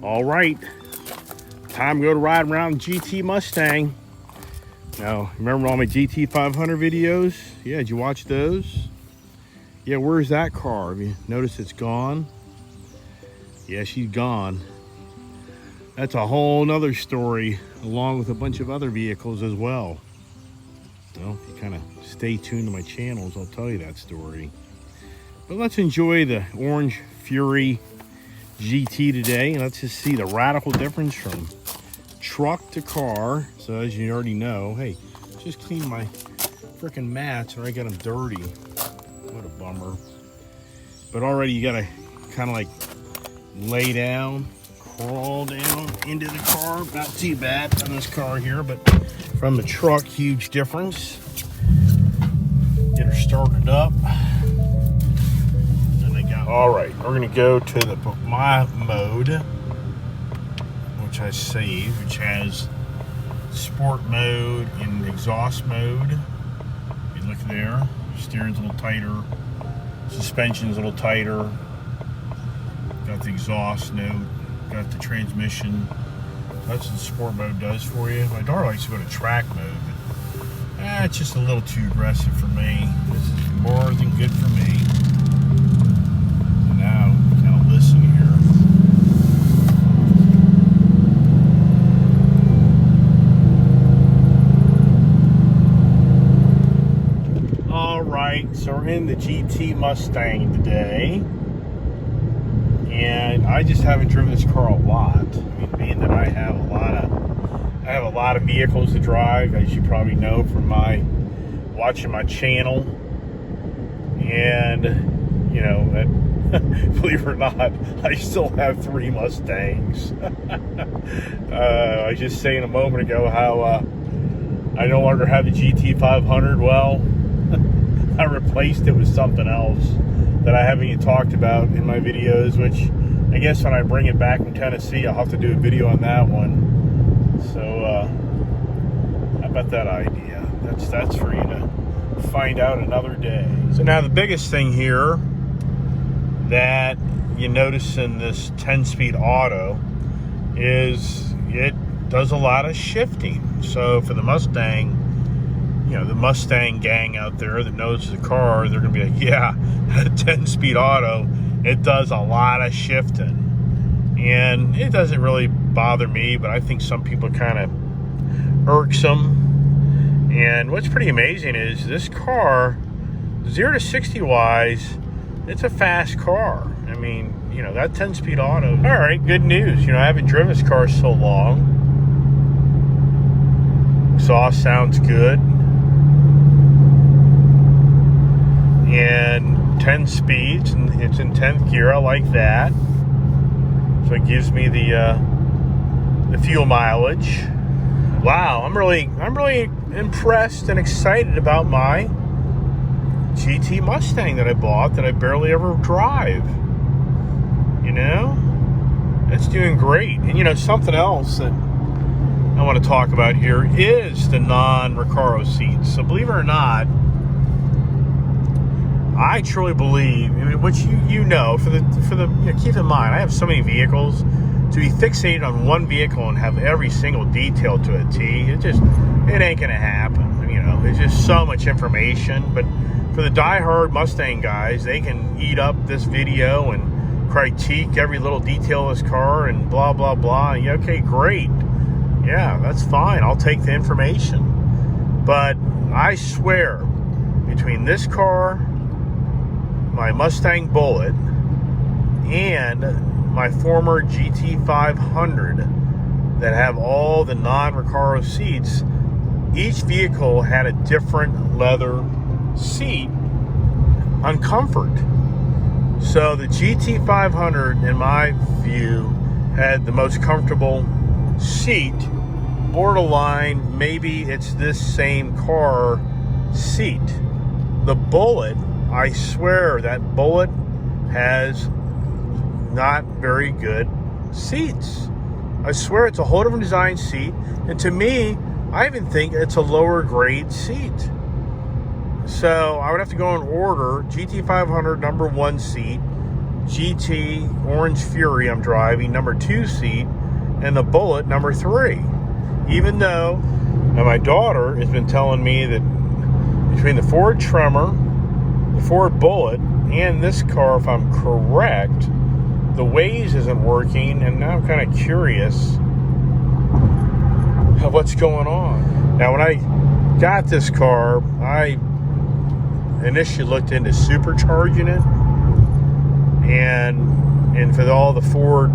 All right, time to go to ride around GT Mustang. Now, remember all my GT 500 videos? Yeah, did you watch those? Yeah, where's that car? Have you noticed it's gone? Yeah, she's gone. That's a whole nother story, along with a bunch of other vehicles as well. Well, if you kind of stay tuned to my channels, I'll tell you that story. But let's enjoy the Orange Fury GT today, and let's just see the radical difference from truck to car. So as you already know, hey, just clean my freaking mats or I got them dirty. What a bummer. But already you gotta kind of like lay down, crawl down into the car. Not too bad on this car here, but from the truck, huge difference. Get her started up. All right, we're gonna go to my mode, which I saved, which has sport mode and exhaust mode. You look there, steering's a little tighter, suspension's a little tighter. Got the exhaust note, got the transmission. That's what the sport mode does for you. My daughter likes to go to track mode, but it's just a little too aggressive for me. This is more than good for me. Now, kind of listen here. All right, so we're in the GT Mustang today, and I just haven't driven this car a lot. I mean, being that I have a lot of vehicles to drive, as you probably know from watching my channel, and you know that. Believe it or not, I still have 3 Mustangs. I was just saying a moment ago how I no longer have the GT 500. Well, I replaced it with something else that I haven't even talked about in my videos, which I guess when I bring it back from Tennessee, I'll have to do a video on that one. So, how about that idea? That's for you to find out another day. So now the biggest thing here that you notice in this 10-speed auto is it does a lot of shifting. So for the Mustang, you know, the Mustang gang out there that knows the car, they're gonna be like, yeah, a 10-speed auto, it does a lot of shifting. And it doesn't really bother me, but I think some people kind of irksome. And what's pretty amazing is this car, 0 to 60 wise, it's a fast car. I mean, you know, that 10-speed auto. All right, good news. You know, I haven't driven this car so long. Exhaust sounds good. And 10 speeds, and it's in 10th gear. I like that. So it gives me the fuel mileage. Wow, I'm really impressed and excited about my GT Mustang that I bought that I barely ever drive. You know, it's doing great. And you know, something else that I want to talk about here is the non-Recaro seats. So believe it or not, I truly believe, I mean, which you know, for the you know, keep in mind, I have so many vehicles. To be fixated on one vehicle and have every single detail to a T, it ain't gonna happen. You know, there's just so much information. But for the die-hard Mustang guys, they can eat up this video and critique every little detail of this car and blah, blah, blah. Yeah, okay, great. Yeah, that's fine. I'll take the information. But I swear, between this car, my Mustang Bullet, and my former GT 500 that have all the non-Recaro seats, each vehicle had a different leather seat on comfort. So the GT 500, in my view, had the most comfortable seat. Borderline, maybe it's this same car seat. The Bullet, I swear that Bullet has not very good seats. I swear it's a whole different design seat, and to me, I even think it's a lower grade seat. So I would have to go in order. GT 500 number 1 seat, GT Orange Fury I'm driving number 2 seat, and the Bullet number 3. Even though my daughter has been telling me that between the Ford Tremor, the Ford Bullet, and this car, if I'm correct, the Waze isn't working, and now I'm kind of curious of what's going on. Now, when I got this car, I initially looked into supercharging it, and for all the Ford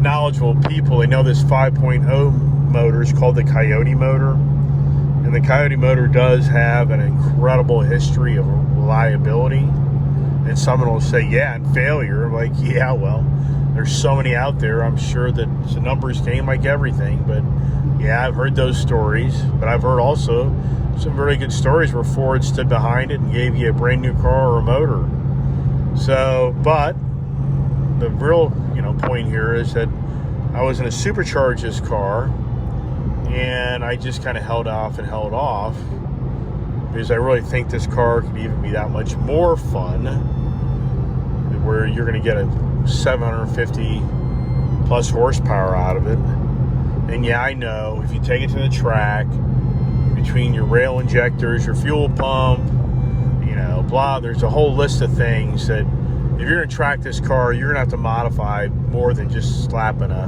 knowledgeable people, they know this 5.0 motor is called the Coyote motor, and the Coyote motor does have an incredible history of reliability. And someone will say, yeah, and failure. I'm like, yeah, well, there's so many out there. I'm sure that it's a numbers game like everything. But yeah, I've heard those stories. But I've heard also some very good stories where Ford stood behind it and gave you a brand new car or a motor. So, but the real, point here is that I was going to supercharge this car, and I just kind of held off because I really think this car could even be that much more fun, where you're going to get a 750 plus horsepower out of it. And yeah, I know if you take it to the track, between your rail injectors, your fuel pump, blah, there's a whole list of things that if you're going to track this car, you're going to have to modify more than just slapping a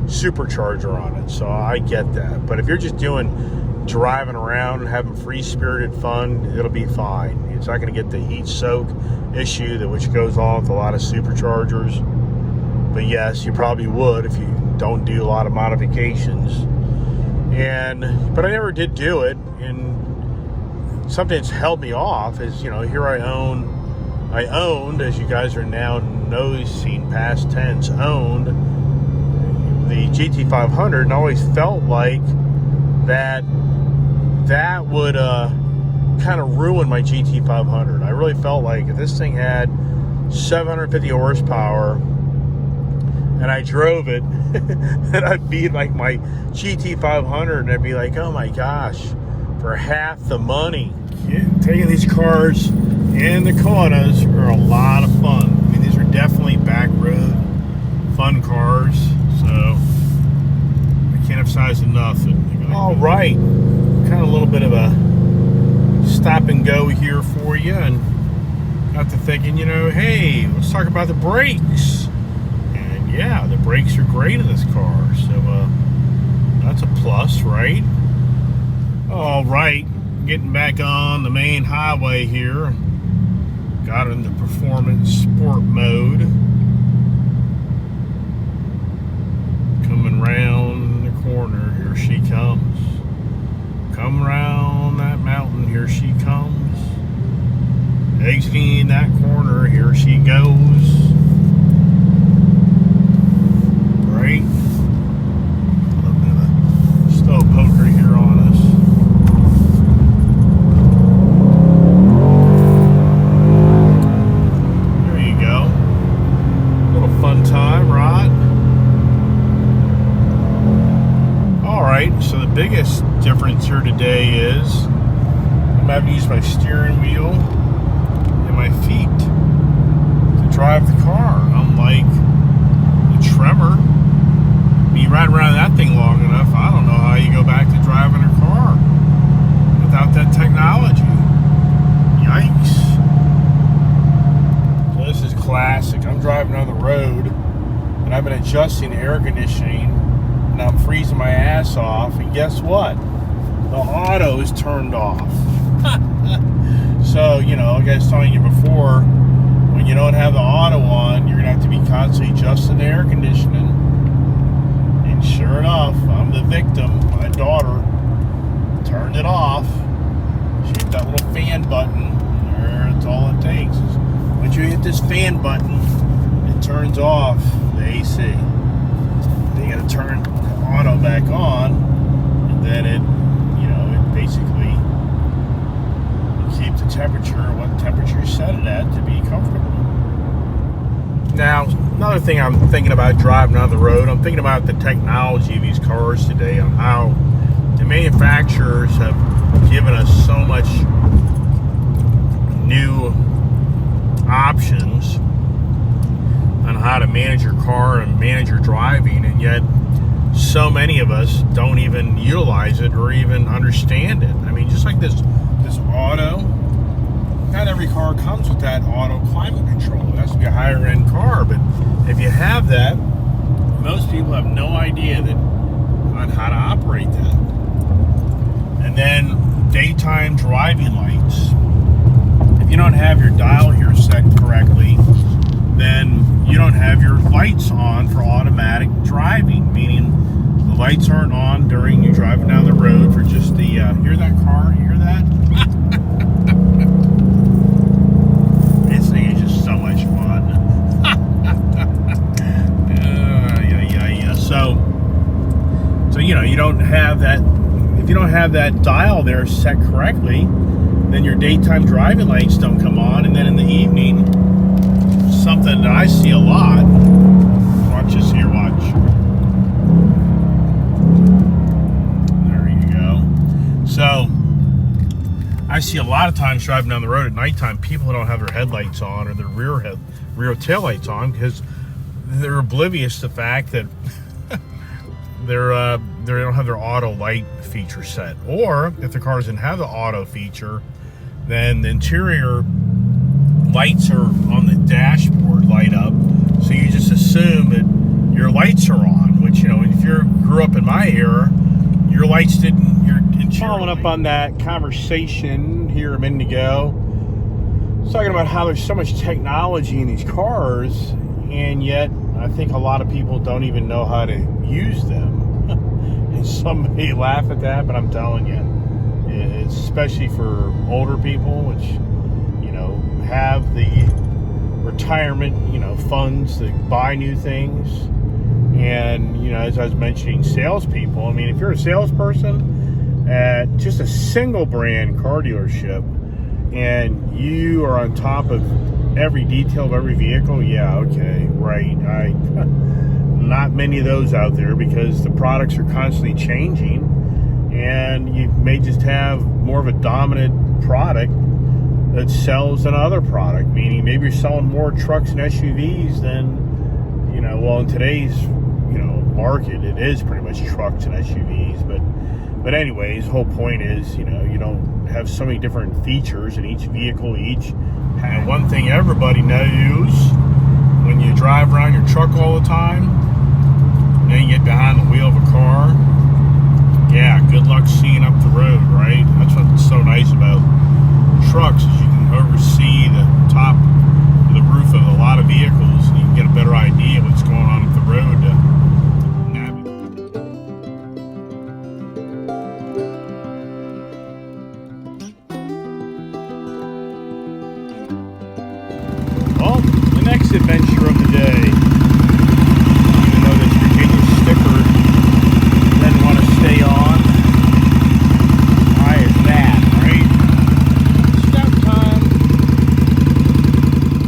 supercharger on it. So I get that. But if you're just driving around and having free-spirited fun, it'll be fine. It's not going to get the heat soak issue which goes on with a lot of superchargers. But yes, you probably would if you don't do a lot of modifications. But I never did do it. And something that's held me off is, here I owned, as you guys are now noticing, past tense, owned the GT 500, and always felt like that would kind of ruin my GT 500. I really felt like if this thing had 750 horsepower and I drove it, then I'd be like my GT 500, and I'd be like, oh my gosh, for half the money. Taking these cars in the Konas are a lot of fun. I mean, these are definitely back road fun cars, so I can't emphasize enough. All right, kind of a little bit of a stop and go here for you, and got to thinking, hey, let's talk about the brakes. And yeah, the brakes are great in this car, so that's a plus, right? All right, getting back on the main highway here. Got in the performance sport mode. Coming round the corner, here she comes. Come around that mountain, here she comes. Exiting that corner, here she goes. Right? A little bit of a slow poker here on us. There you go. A little fun time, right? Alright, so the biggest difference here today is I'm having to use my steering wheel and my feet to drive the car. Unlike the Tremor, when you ride around that thing long enough, I don't know how you go back to driving a car without that technology. Yikes. So this is classic. I'm driving on the road and I've been adjusting the air conditioning, and I'm freezing my ass off, and guess what? The auto is turned off. So, like I was telling you before, when you don't have the auto on, you're going to have to be constantly adjusting the air conditioning. And sure enough, I'm the victim. My daughter turned it off. She hit that little fan button. That's all it takes. Is once you hit this fan button, it turns off the AC. Then you got to turn the auto back on, and then it basically keep the temperature, what temperature you set it at, to be comfortable. Now, another thing I'm thinking about driving on the road, I'm thinking about the technology of these cars today, on how the manufacturers have given us so much new options on how to manage your car and manage your driving, and yet so many of us don't even utilize it or even understand it. I mean, just like this auto, not every car comes with that auto climate control. It has to be a higher end car, but if you have that, most people have no idea on how to operate that. And then daytime driving lights. If you don't have your dial here set correctly, then you don't have your lights on for automatic driving, meaning the lights aren't on during you driving down the road for just the, hear that car, you hear that? This thing is just so much fun. So, you know, you don't have that, if you don't have that dial there set correctly, then your daytime driving lights don't come on, and then in the evening, something that I see a lot. Watch this here, watch. There you go. So, I see a lot of times driving down the road at nighttime, people don't have their headlights on or their rear tail lights on because they're oblivious to the fact that they don't have their auto light feature set. Or if the car doesn't have the auto feature, then the interior lights are on the dashboard light up, so you just assume that your lights are on, which, you know, if you grew up in my era, your lights didn't, your interior. Following up on that conversation here a minute ago, talking about how there's so much technology in these cars, and yet I think a lot of people don't even know how to use them. And some may laugh at that, but I'm telling you, it's especially for older people, which, you know, have the retirement, you know, funds to buy new things. And, you know, as I was mentioning, salespeople, I mean, if you're a salesperson at just a single brand car dealership and you are on top of every detail of every vehicle, yeah, okay, right. Not many of those out there because the products are constantly changing, and you may just have more of a dominant product that sells than another product, meaning maybe you're selling more trucks and SUVs than, you know, well, in today's, you know, market, it is pretty much trucks and SUVs, but anyways, the whole point is, you know, you don't have so many different features in each vehicle, and one thing everybody knows, when you drive around your truck all the time, then you get behind the wheel of a car, yeah, good luck seeing up the road, right? That's what's so nice about trucks, is you can oversee the top of the roof of a lot of vehicles, and you can get a better idea of what's going on up the road to navigate. Well, the next adventure of the day, even though this Virginia sticker doesn't want to stay on, why is that, right? Stop time.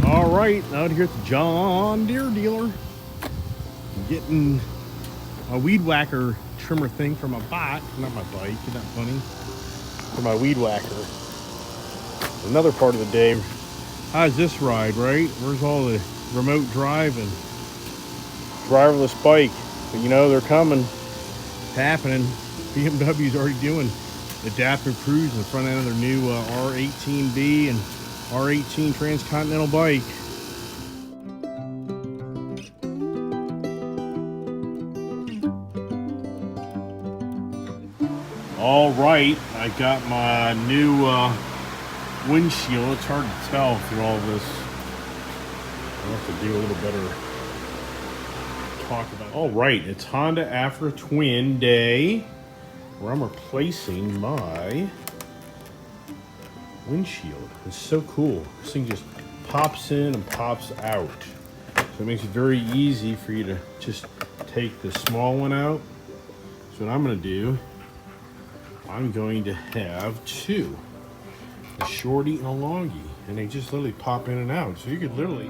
All right, out here at the John Deere dealer, getting a weed whacker trimmer thing for my bike, not my bike, isn't that funny? For my weed whacker. Another part of the day. How's this ride, right? Where's all the remote drive and driverless bike? But you know, they're coming. It's happening. BMW's already doing adaptive cruise in the front end of their new R18B and R18 Transcontinental bike. All right, I got my new windshield. It's hard to tell through all this. I'll have to do a little better talk about. All right, it's Honda After Twin Day, where I'm replacing my windshield. It's so cool. This thing just pops in and pops out. So it makes it very easy for you to just take the small one out. So what I'm going to do, I'm going to have two. A shorty and a longie, and they just literally pop in and out. So you could literally